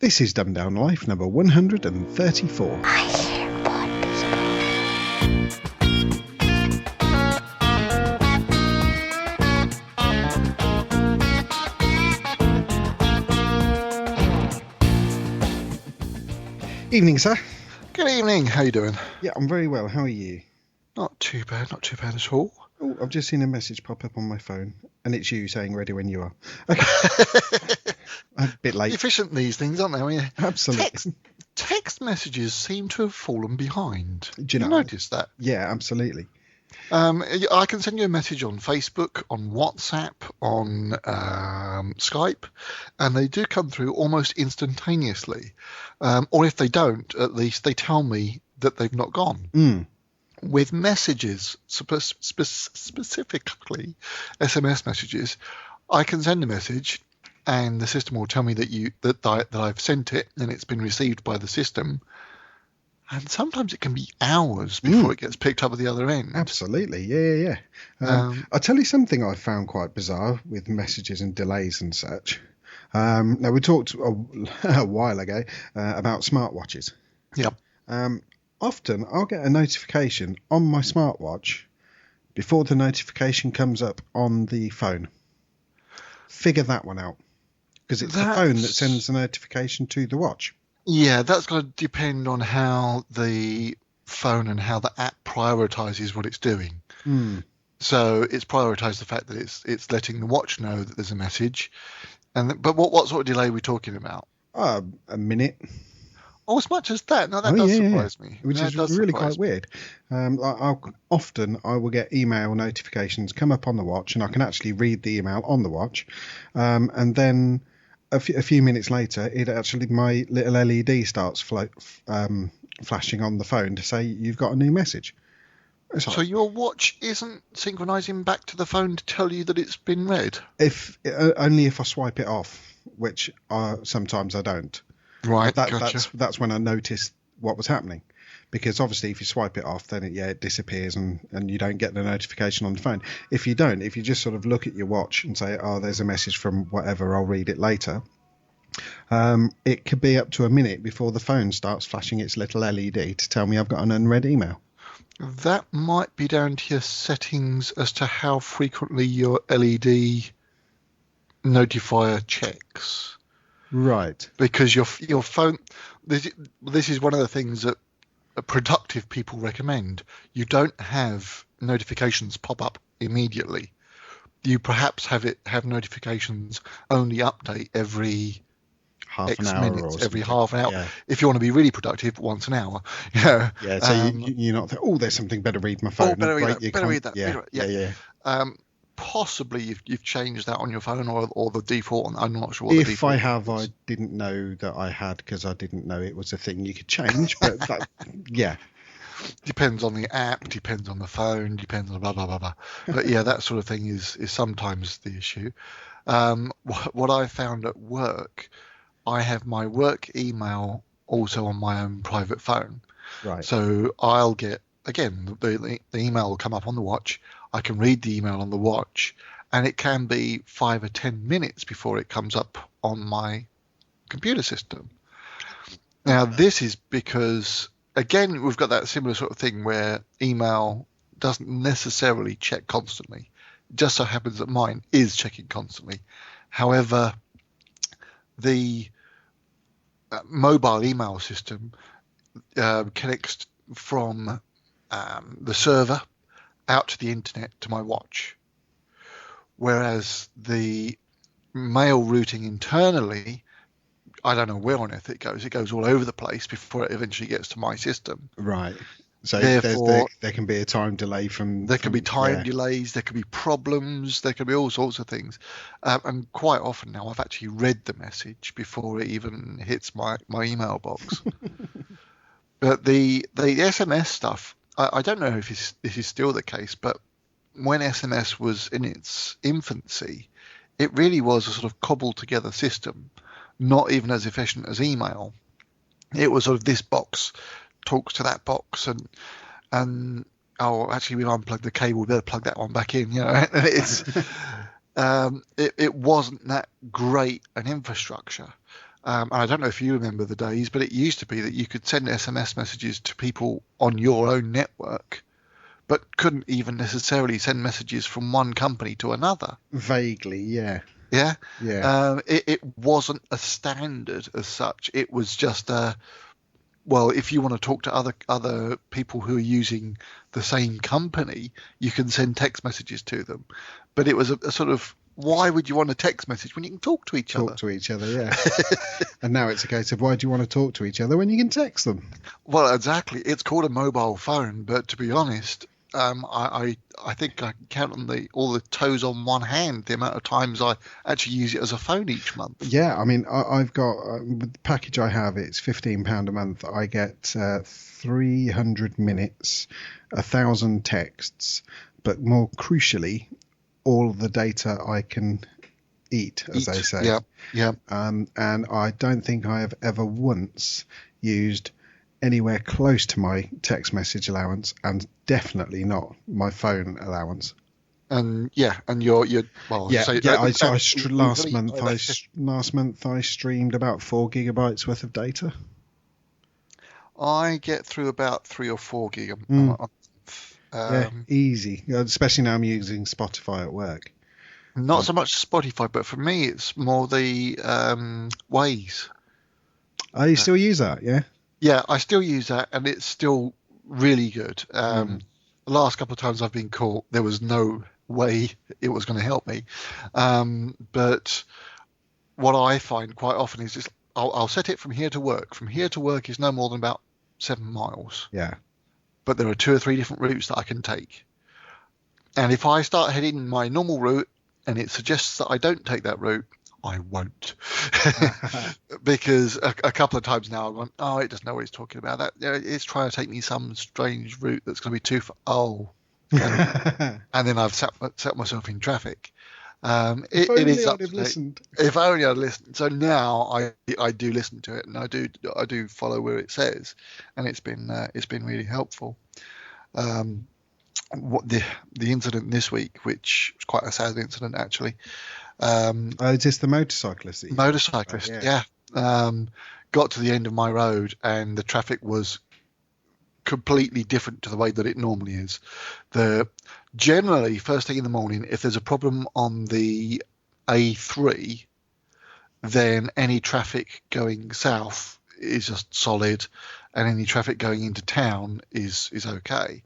This is Dumbed Down Life number 134. I hear Evening, sir. Good evening. How you doing? Yeah, I'm very well. How are you? Not too bad at all. Oh, I've just seen a message pop up on my phone, and it's you saying ready when you are. Okay. A bit late. Efficient, these things, aren't they? I mean, Absolutely. text messages seem to have fallen behind. Do you know? Notice that? Yeah, absolutely. I can send you a message on Facebook, on WhatsApp, on Skype, and they do come through almost instantaneously. Or if they don't, at least they tell me that they've not gone. Mm. With messages, specifically SMS messages, I can send a message, and the system will tell me that I've sent it and it's been received by the system. And sometimes it can be hours before it gets picked up at the other end. Absolutely, yeah. I'll tell you something I found quite bizarre with messages and delays and such. Now, we talked a while ago about smartwatches. Yep. Often I'll get a notification on my smartwatch before the notification comes up on the phone. Figure that one out. Because it's the phone that sends the notification to the watch. Yeah, that's going to depend on how the phone and how the app prioritizes what it's doing. So it's prioritized the fact that it's letting the watch know that there's a message. But what sort of delay are we talking about? A minute. Oh, as much as that? No, that does surprise me. Which is really quite weird. I will get email notifications come up on the watch, and I can actually read the email on the watch. And then a few minutes later, my little LED starts flashing on the phone to say you've got a new message. So your watch isn't synchronizing back to the phone to tell you that it's been read? Only if I swipe it off, which sometimes I don't. Right, gotcha. That's when I noticed what was happening. Because obviously if you swipe it off, then it disappears and you don't get the notification on the phone. If you just sort of look at your watch and say, oh, there's a message from whatever, I'll read it later. It could be up to a minute before the phone starts flashing its little LED to tell me I've got an unread email. That might be down to your settings as to how frequently your LED notifier checks. Right. Because your phone, this is one of the things that productive people recommend. You don't have notifications pop up immediately. You perhaps have notifications only update every half an hour minutes, or every half an hour. Yeah. If you want to be really productive, once an hour. Yeah. So you're not thinking, there's something, better read my phone. Oh, better read that. Yeah. Possibly you've changed that on your phone or the default. I'm not sure what the default is. If I have, I didn't know that I had because I didn't know it was a thing you could change. But yeah. Depends on the app, depends on the phone, depends on blah, blah, blah, blah. But yeah, that sort of thing is sometimes the issue. What I found at work, I have my work email also on my own private phone. Right. So I'll get, again, the email will come up on the watch. I can read the email on the watch, and it can be 5 or 10 minutes before it comes up on my computer system. Now, this is because, again, we've got that similar sort of thing where email doesn't necessarily check constantly. It just so happens that mine is checking constantly. However, the mobile email system connects from the server out to the internet to my watch, whereas the mail routing internally, I don't know where on earth it goes all over the place before it eventually gets to my system. Right. So therefore, there can be a time delay there can be time delays, there can be problems, there can be all sorts of things, and quite often now I've actually read the message before it even hits my email box. But the SMS stuff, I don't know if this is still the case, but when SMS was in its infancy, it really was a sort of cobbled together system, not even as efficient as email. It was sort of this box talks to that box, and actually we've unplugged the cable, we better plug that one back in, it's it wasn't that great an infrastructure. And I don't know if you remember the days, but it used to be that you could send SMS messages to people on your own network, but couldn't even necessarily send messages from one company to another. Vaguely, yeah. Yeah. Yeah. It wasn't a standard as such. It was just well, if you want to talk to other people who are using the same company, you can send text messages to them. But it was a sort of, why would you want a text message when you can talk to each other? Talk to each other, yeah. And now it's a case of, why do you want to talk to each other when you can text them? Well, exactly. It's called a mobile phone, but to be honest, I think I can count on all the toes on one hand the amount of times I actually use it as a phone each month. Yeah, I mean, I've got with the package I have, it's £15 a month. I get 300 minutes, 1,000 texts, but more crucially, all the data I can eat, as they say. Yeah, yeah. And I don't think I have ever once used anywhere close to my text message allowance, and definitely not my phone allowance. And you're well. Yeah, so, last month I streamed about 4 gigabytes worth of data. I get through about 3 or 4 gig a month. Yeah, easy. Especially now I'm using Spotify at work. Not so much Spotify, but for me it's more the Waze. Oh, you still use that? Yeah. Yeah, I still use that, and it's still really good. The last couple of times I've been caught, there was no way it was going to help me. But what I find quite often is just I'll set it from here to work. From here to work is no more than about 7 miles. Yeah. But there are 2 or 3 different routes that I can take. And if I start heading my normal route and it suggests that I don't take that route, I won't. Because a couple of times now I've gone, oh, it doesn't know what it's talking about. That it's trying to take me some strange route that's going to be too far. Oh. And then I've set myself in traffic. If only I'd have listened. If only I'd listened. So now I do listen to it, and I do follow where it says, and it's been really helpful. What the incident this week, which was quite a sad incident actually. Is this the motorcyclist? Yeah. Got to the end of my road, and the traffic was completely different to the way that it normally is. Generally, first thing in the morning, if there's a problem on the A3, then any traffic going south is just solid, and any traffic going into town is okay.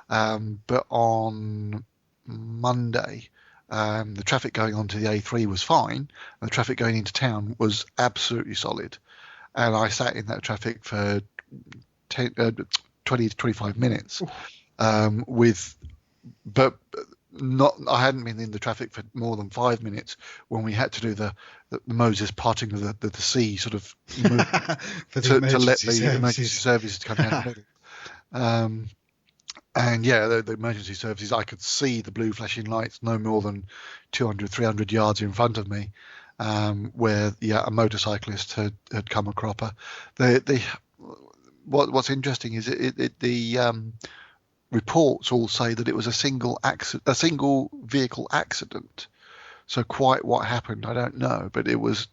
But on Monday, the traffic going onto the A3 was fine, and the traffic going into town was absolutely solid. And I sat in that traffic for 20 to 25 minutes, but I hadn't been in the traffic for more than 5 minutes when we had to do the Moses parting of the sea sort of move to let the emergency services come out. And yeah, the emergency services, I could see the blue flashing lights no more than 200, 300 yards in front of me, where a motorcyclist had come a cropper. What's interesting is the reports all say that it was a single vehicle accident. So quite what happened, I don't know, but it was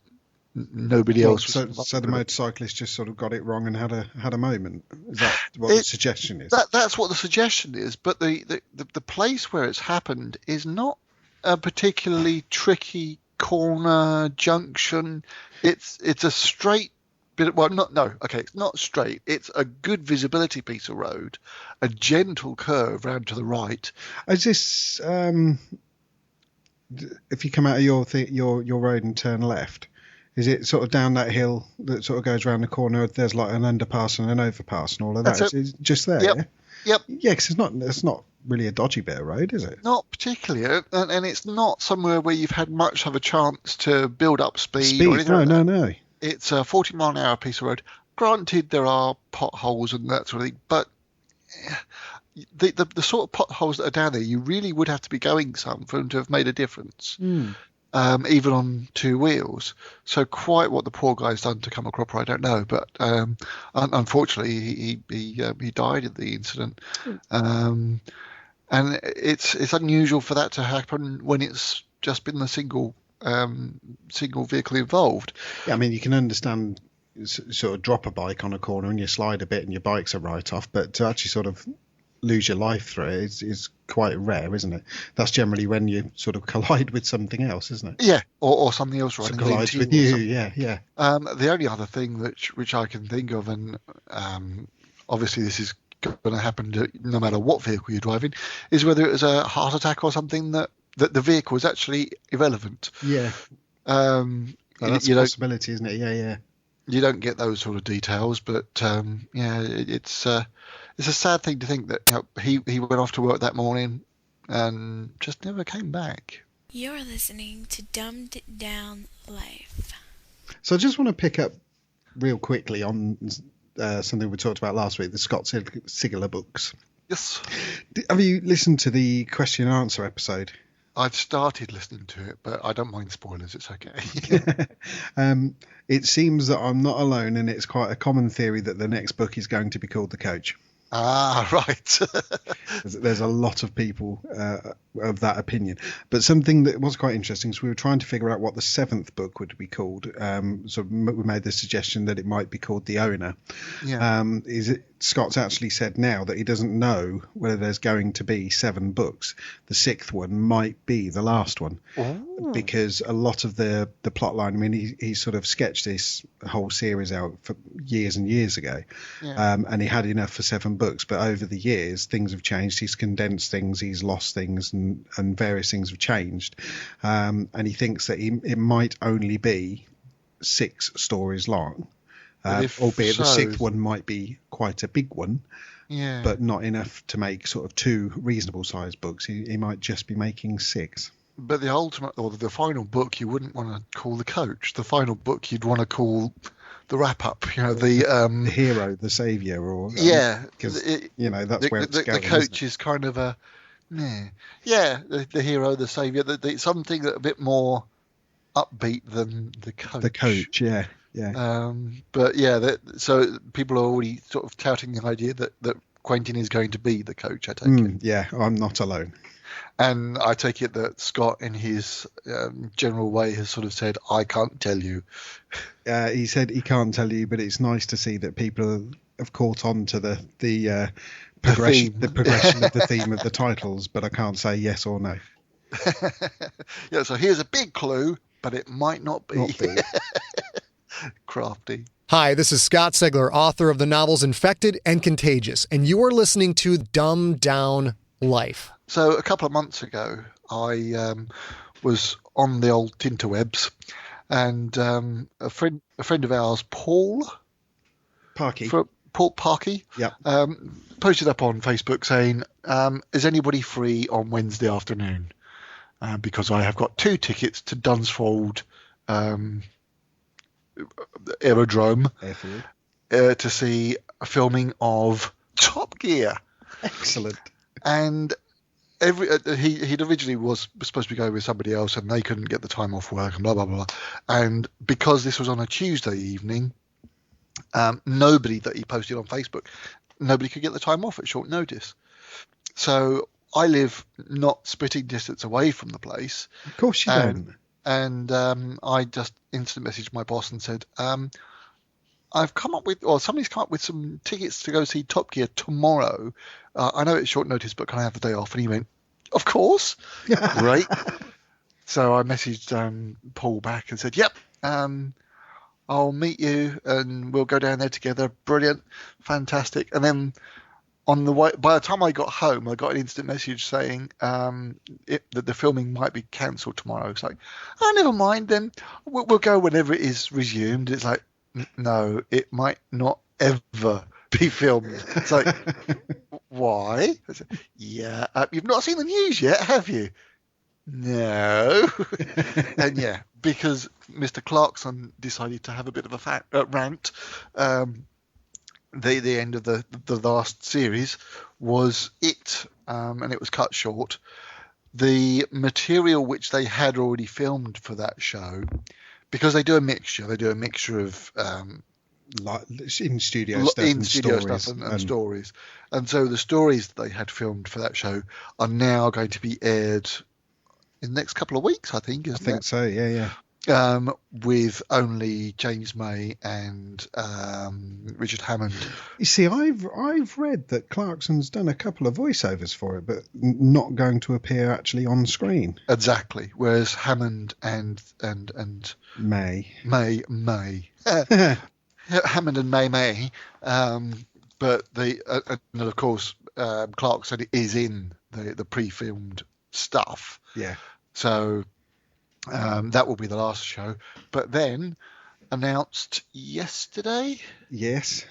nobody else. So the motorcyclist just sort of got it wrong and had a moment. Is that what the suggestion is? That's what the suggestion is. But the place where it's happened is not a particularly tricky corner junction. It's a straight bit. It's not straight. It's a good visibility piece of road, a gentle curve round to the right. Is this if you come out of your road and turn left? Is it sort of down that hill that sort of goes around the corner? There's like an underpass and an overpass and all of that. It's just there. Yep. Yeah, because it's not really a dodgy bit of road, is it? Not particularly, and it's not somewhere where you've had much of a chance to build up speed. No. It's a 40-mile-an-hour piece of road. Granted, there are potholes and that sort of thing, but the sort of potholes that are down there, you really would have to be going some for them to have made a difference. Even on 2 wheels. So quite what the poor guy's done to come a cropper, I don't know. But unfortunately, he died at the incident. And it's unusual for that to happen when it's just been the single single vehicle involved. Yeah, I mean, you can understand sort of drop a bike on a corner and you slide a bit and your bike's a write-off, but to actually sort of lose your life through it is quite rare, isn't it? That's generally when you sort of collide with something else, isn't it? Yeah, or something else So running collides into with you, yeah. The only other thing which I can think of, and obviously this is going to happen no matter what vehicle you're driving, is whether it was a heart attack or something that the vehicle was actually irrelevant. Yeah. That's a possibility, isn't it? Yeah. You don't get those sort of details, but it's a sad thing to think that he went off to work that morning and just never came back. You're listening to Dumbed Down Life. So I just want to pick up real quickly on something we talked about last week, the Scott Sigler books. Yes. Have you listened to the question and answer episode? I've started listening to it, but I don't mind spoilers. It's okay. It seems that I'm not alone, and it's quite a common theory that the next book is going to be called The Coach. Ah, right. There's a lot of people of that opinion. But something that was quite interesting is we were trying to figure out what the 7th book would be called. So we made the suggestion that it might be called The Owner. Yeah. Scott's actually said now that he doesn't know whether there's going to be 7 books. The 6th one might be the last one. Oh. Because a lot of the plot line, I mean, he sort of sketched this whole series out for years and years ago. Yeah. And he had enough for 7 books, but over the years things have changed. He's condensed things, he's lost things, and various things have changed. And he thinks that it might only be 6 stories long, albeit the 6th one might be quite a big one, but not enough to make sort of 2 reasonable sized books. He might just be making 6. But the ultimate, or the final book, you wouldn't want to call The Coach. The final book you'd want to call the wrap-up, the hero, the saviour, or because that's where it's going. The Coach is kind of a the hero, the saviour, something that a bit more upbeat than the Coach. The Coach, yeah. So people are already sort of touting the idea that Quentin is going to be the Coach. I take it. Yeah, I'm not alone. And I take it that Scott, in his general way, has sort of said, "I can't tell you." He said he can't tell you, but it's nice to see that people have caught on to the progression of the theme of the titles. But I can't say yes or no. Yeah. So here's a big clue, but it might not be. Crafty. Hi, this is Scott Sigler, author of the novels Infected and Contagious, and you are listening to Dumbed Down Life. So a couple of months ago, I was on the old Tinterwebs, and a friend of ours, Paul Parkey, posted up on Facebook saying, "Is anybody free on Wednesday afternoon? Because I have got 2 tickets to Dunsfold Aerodrome to see a filming of Top Gear." Excellent. And he'd originally was supposed to be going with somebody else, and they couldn't get the time off work, and blah blah blah. And because this was on a Tuesday evening, nobody that he posted on Facebook, nobody could get the time off at short notice. So I live not spitting distance away from the place. Of course you don't. And I just instant messaged my boss and said, I've come up with, or somebody's come up with some tickets to go see Top Gear tomorrow. I know it's short notice, but can I have the day off? And he went, of course. Great. So I messaged Paul back and said, yep, I'll meet you and we'll go down there together. Brilliant. Fantastic. And then on the way, by the time I got home, I got an instant message saying that the filming might be cancelled tomorrow. It's like, oh, never mind then. We'll go whenever it is resumed. It's like, no, it might not ever be filmed. It's like, why? Yeah, you've not seen the news yet, have you? No. And yeah, because Mr. Clarkson decided to have a bit of a rant. The end of the last series was it, and it was cut short. The material which they had already filmed for that show, because they do a mixture of in studio stuff and stories, and so the stories that they had filmed for that show are now going to be aired in the next couple of weeks, I think, I isn't think it? so. Yeah. With only James May and Richard Hammond. You see, I've read that Clarkson's done a couple of voiceovers for it, but not going to appear actually on screen. Exactly. Whereas Hammond and May. Hammond and May. But and of course, Clarkson is in the pre-filmed stuff. Yeah. So that will be the last show. But then announced yesterday, Yes.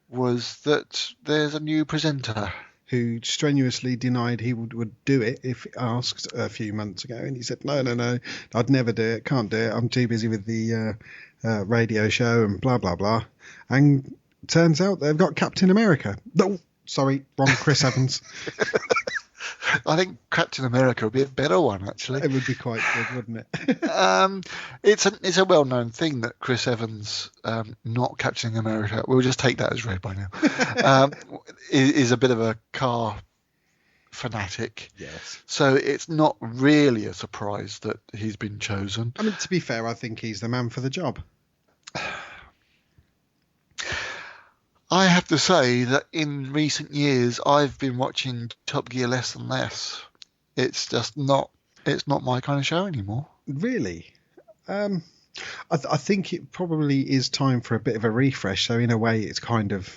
was that there's a new presenter. Who strenuously denied he would do it if asked a few months ago, and he said, no, I'd never do it, can't do it, I'm too busy with the radio show and blah blah blah. And turns out they've got Captain America. No, sorry, wrong Chris Evans. I think Captain America would be a better one, actually. It would be quite good, wouldn't it? It's a well-known thing that Chris Evans, not Captain America, we'll just take that as read by now, is a bit of a car fanatic. Yes. So it's not really a surprise that he's been chosen. I mean, to be fair, I think he's the man for the job. I have to say that in recent years, I've been watching Top Gear less and less. It's just not my kind of show anymore. Really? I think it probably is time for a bit of a refresh. So in a way, it's kind of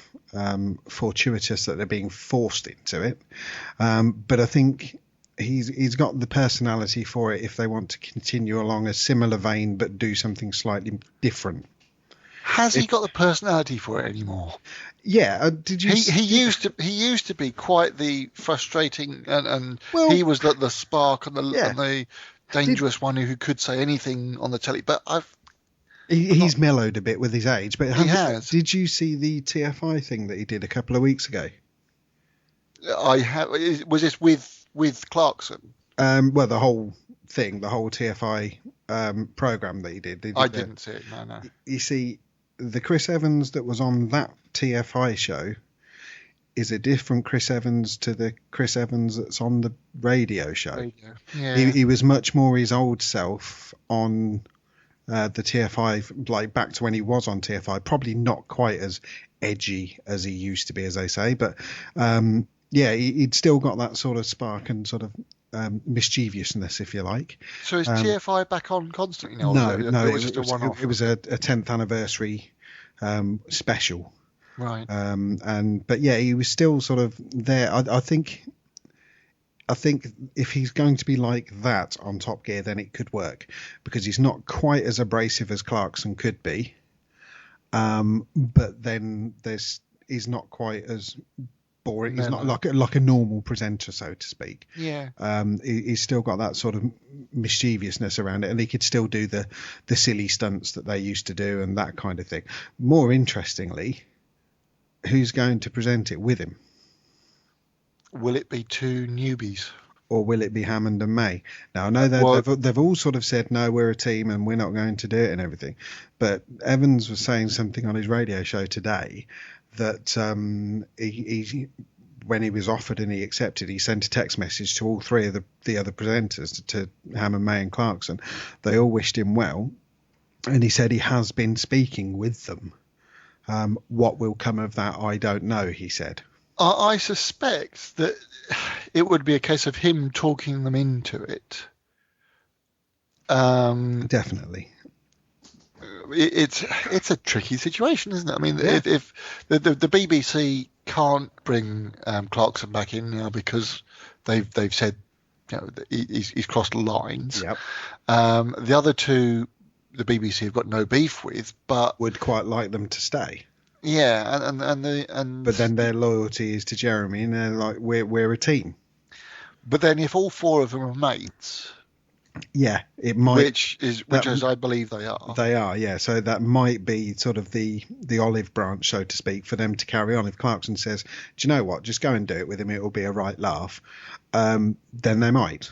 fortuitous that they're being forced into it. But I think he's got the personality for it if they want to continue along a similar vein but do something slightly different. Has he got the personality for it anymore? Yeah. Did you? He used to be quite the frustrating and Well, he was the spark and the dangerous one who could say anything on the telly. But he's mellowed a bit with his age. But he has. Did you see the TFI thing that he did a couple of weeks ago? I have. Was this with Clarkson? Well, the whole thing, the whole TFI program that he did. I didn't see it. No. You see, the Chris Evans that was on that TFI show is a different Chris Evans to the Chris Evans that's on the radio show. Yeah. He was much more his old self on the TFI, like back to when he was on TFI. Probably not quite as edgy as he used to be, as they say, but he'd still got that sort of spark and sort of mischievousness, if you like. So is TFI back on constantly now? No, it was just a one-off. It was a 10th anniversary special. Right. But yeah, he was still sort of there. I think if he's going to be like that on Top Gear, then it could work because he's not quite as abrasive as Clarkson could be. But then he's not quite as boring. He's not like a normal presenter, so to speak. Yeah. He's still got that sort of mischievousness around it, and he could still do the silly stunts that they used to do and that kind of thing. More interestingly, who's going to present it with him? Will it be two newbies? Or will it be Hammond and May? Now, I know they've all sort of said, no, we're a team and we're not going to do it and everything. But Evans was saying something on his radio show today that he when he was offered and he accepted, he sent a text message to all three of the other presenters, to Hammond, May and Clarkson. They all wished him well. And he said he has been speaking with them. What will come of that, I don't know, he said. I suspect that it would be a case of him talking them into it. Definitely. It's a tricky situation, isn't it? I mean, if the BBC can't bring Clarkson back in now because they've said, you know, he's crossed the lines. Yep. The other two, the BBC have got no beef with, but would quite like them to stay. Yeah, but then their loyalty is to Jeremy, and they're like, we're a team. But then if all four of them are mates, yeah, it might. Which as I believe they are. They are, yeah. So that might be sort of the olive branch, so to speak, for them to carry on. If Clarkson says, "Do you know what? Just go and do it with him. It will be a right laugh," then they might.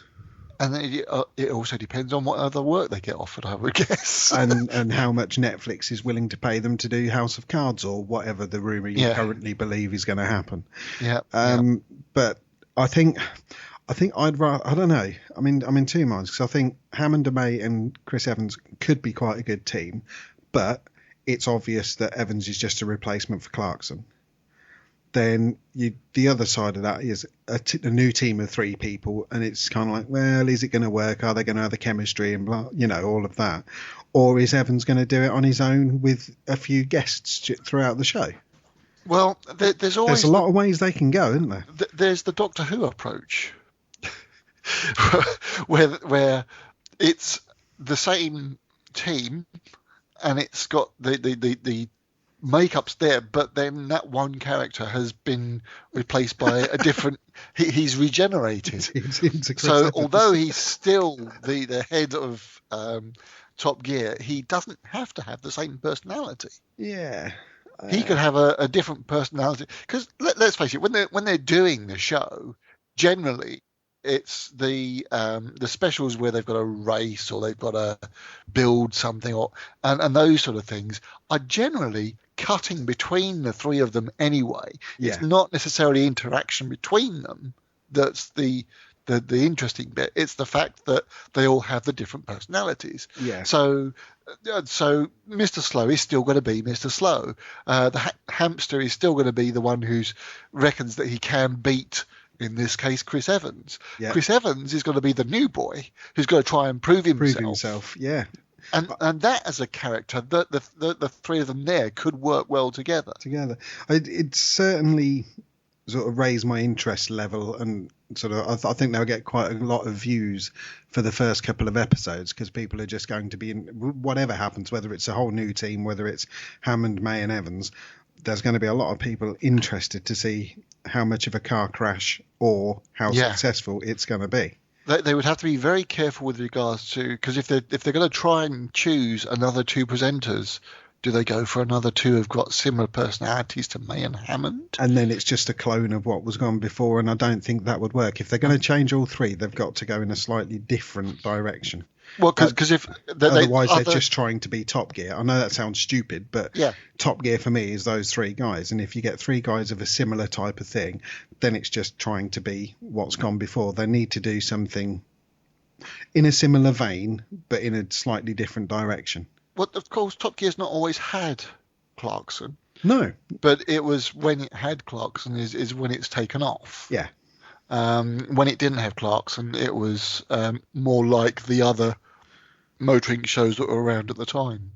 And it also depends on what other work they get offered, I would guess. and how much Netflix is willing to pay them to do House of Cards or whatever the rumour you currently believe is going to happen. Yeah. But I think I think I don't know. I'm in two minds because I think Hammond, May and Chris Evans could be quite a good team, but it's obvious that Evans is just a replacement for Clarkson. Then the other side of that is a new team of three people, and it's kind of like, well, is it going to work? Are they going to have the chemistry and blah, all of that? Or is Evans going to do it on his own with a few guests throughout the show? Well, there's always a lot of ways they can go, isn't there? There's the Doctor Who approach, where it's the same team, and it's got the makeup's there, but then that one character has been replaced by a different. He's regenerated. So although he's still the head of Top Gear, he doesn't have to have the same personality. Yeah. He could have a different personality, because let's face it, when they're doing the show, generally it's the specials where they've got to race or they've got to build something and those sort of things are generally cutting between the three of them anyway. Yeah. It's not necessarily interaction between them that's the interesting bit. It's the fact that they all have the different personalities. Yeah. So Mr. Slow is still going to be Mr. Slow. The hamster is still going to be the one who reckons that he can beat, in this case, Chris Evans. Yeah. Chris Evans is going to be the new boy who's going to try and prove himself. Yeah. And that as a character, the three of them there could work well together. It certainly sort of raised my interest level, and sort of I think they'll get quite a lot of views for the first couple of episodes, because people are just going to be in whatever happens, whether it's a whole new team, whether it's Hammond, May and Evans. There's going to be a lot of people interested to see how much of a car crash or how successful it's going to be. They would have to be very careful with regards to, because if they're going to try and choose another two presenters, do they go for another two who've got similar personalities to May and Hammond? And then it's just a clone of what was gone before, and I don't think that would work. If they're going to change all three, they've got to go in a slightly different direction. Well, because if otherwise they're just trying to be Top Gear. I know that sounds stupid, but yeah. Top Gear for me is those three guys, and if you get three guys of a similar type of thing, then it's just trying to be what's gone before. They need to do something in a similar vein, but in a slightly different direction. Well, of course, Top Gear's not always had Clarkson. No, but it was when it had Clarkson is when it's taken off. Yeah. When it didn't have Clarkson, it was more like the other motoring shows that were around at the time.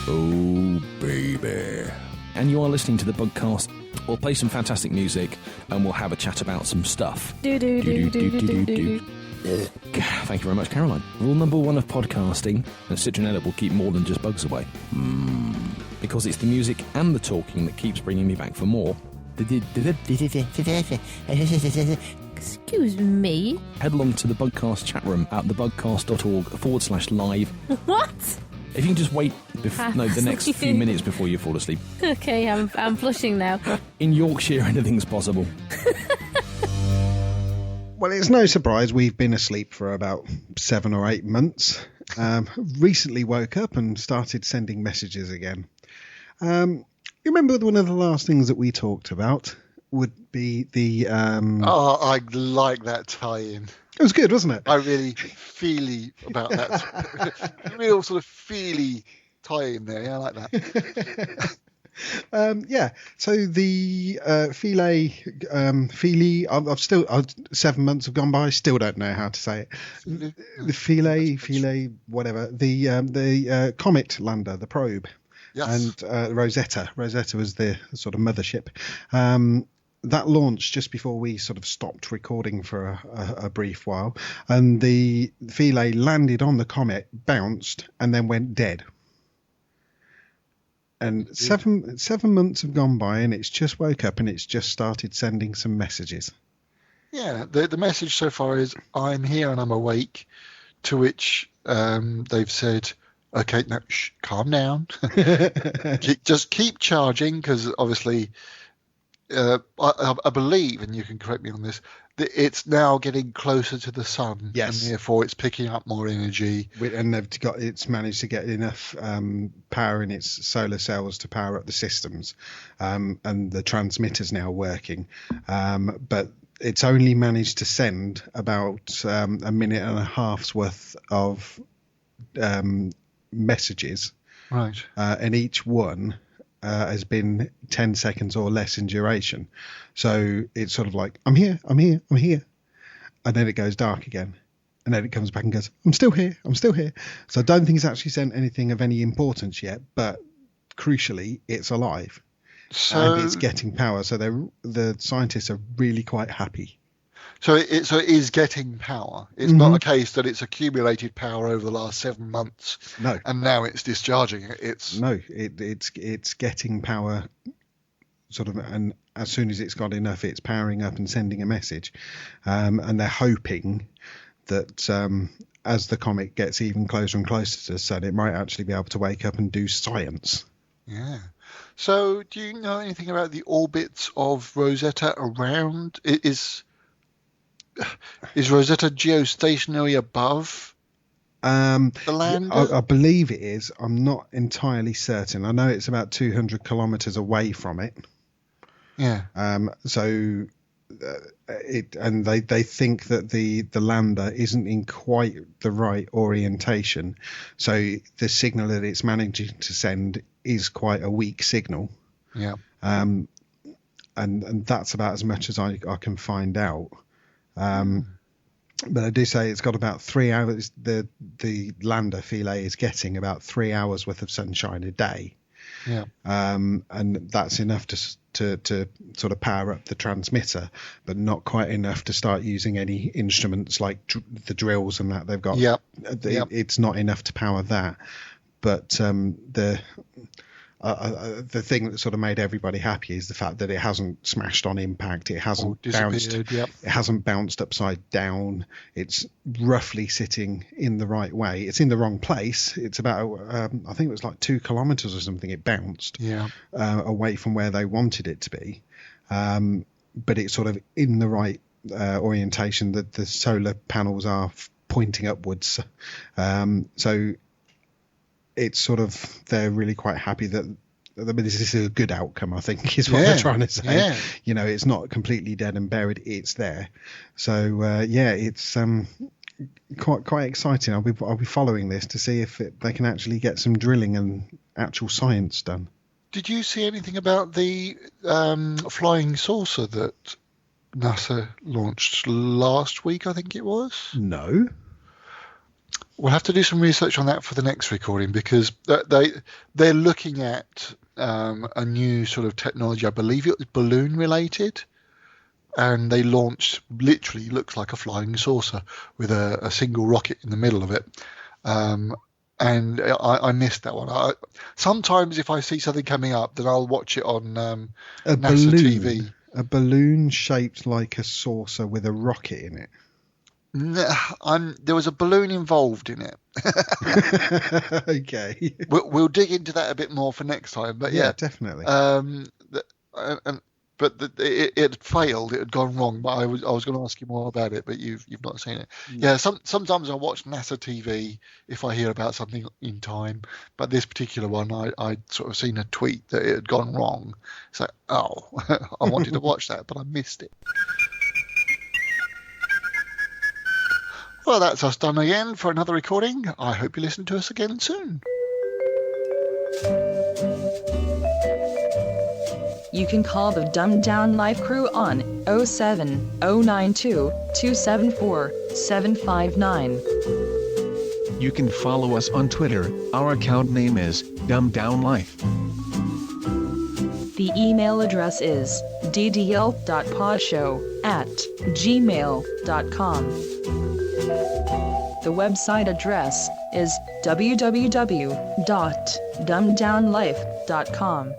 Oh, baby. And you are listening to the Bugcast. We'll play some fantastic music and we'll have a chat about some stuff. Thank you very much, Caroline. Rule number one of podcasting, and citronella will keep more than just bugs away. Because it's the music and the talking that keeps bringing me back for more. Excuse me. Head along to the Bugcast chat room at thebugcast.org/live. What? If you can just wait the next few minutes before you fall asleep. Okay, I'm flushing now. In Yorkshire, anything's possible. Well, it's no surprise we've been asleep for about 7 or 8 months. Recently woke up and started sending messages again. You remember one of the last things that we talked about would be the... I like that tie-in. It was good, wasn't it? I really feely about that. Real sort of feely tie-in there. Yeah, I like that. So the Philae, I've still 7 months have gone by, still don't know how to say it. The Philae, whatever. The comet lander, the probe. Yes. And Rosetta was the sort of mothership. That launched just before we sort of stopped recording for a brief while, and the Philae landed on the comet, bounced, and then went dead. And 7 months have gone by, and it's just woke up, and it's just started sending some messages. Yeah, the message so far is, I'm here and I'm awake, to which they've said, okay, no, calm down. Just keep charging, because obviously... I believe, and you can correct me on this, that it's now getting closer to the sun, yes, and therefore it's picking up more energy. And it's managed to get enough power in its solar cells to power up the systems, and the transmitter's now working. But it's only managed to send about a minute and a half's worth of messages, Right. and each one has been 10 seconds or less in duration. So it's sort of like, I'm here, I'm here, I'm here. And then it goes dark again. And then it comes back and goes, I'm still here, I'm still here. So I don't think it's actually sent anything of any importance yet, but crucially, it's alive. So And it's getting power. So the scientists are really quite happy. So it is getting power. It's not a case that it's accumulated power over the last 7 months. No. And now it's discharging it. It's getting power, sort of, and as soon as it's got enough, it's powering up and sending a message. And they're hoping that as the comet gets even closer and closer to the sun, it might actually be able to wake up and do science. Yeah. So do you know anything about the orbits of Rosetta around? Is Rosetta geostationary above the lander? I believe it is. I'm not entirely certain. I know it's about 200 kilometers away from it. Yeah. So they think that the lander isn't in quite the right orientation. So the signal that it's managing to send is quite a weak signal. Yeah. And that's about as much as I can find out. But I do say it's got about 3 hours. The lander Philae is getting about 3 hours worth of sunshine a day. Yeah. And that's enough to sort of power up the transmitter, but not quite enough to start using any instruments like the drills and that they've got. Yep. It's not enough to power that. But the thing that sort of made everybody happy is the fact that it hasn't smashed on impact. It hasn't bounced. Yep. It hasn't bounced upside down. It's roughly sitting in the right way. It's in the wrong place. It's about I think it was like 2 kilometers or something. It bounced away from where they wanted it to be, but it's sort of in the right orientation. That the solar panels are pointing upwards, so. It's sort of, they're really quite happy that this is a good outcome, I think, is what they're trying to say. Yeah. You know, it's not completely dead and buried, it's there. So, it's quite exciting. I'll be following this to see if they can actually get some drilling and actual science done. Did you see anything about the flying saucer that NASA launched last week, I think it was? No. We'll have to do some research on that for the next recording, because they're looking at a new sort of technology. I believe it was balloon related, and they launched, literally looks like a flying saucer with a single rocket in the middle of it. And I missed that one. Sometimes if I see something coming up, then I'll watch it on NASA TV. A balloon shaped like a saucer with a rocket in it. There was a balloon involved in it. Okay. We'll dig into that a bit more for next time. But yeah, definitely. But it had failed. It had gone wrong. But I was going to ask you more about it, but you've not seen it. Yeah. Sometimes I watch NASA TV if I hear about something in time. But this particular one, I sort of seen a tweet that it had gone wrong. It's like, I wanted to watch that, but I missed it. Well, that's us done again for another recording. I hope you listen to us again soon. You can call the Dumbed Down Life crew on 07092 274 759. You can follow us on Twitter. Our account name is dumbdownlife. The email address is ddl.podshow@gmail.com. The website address is www.dumbdownlife.com.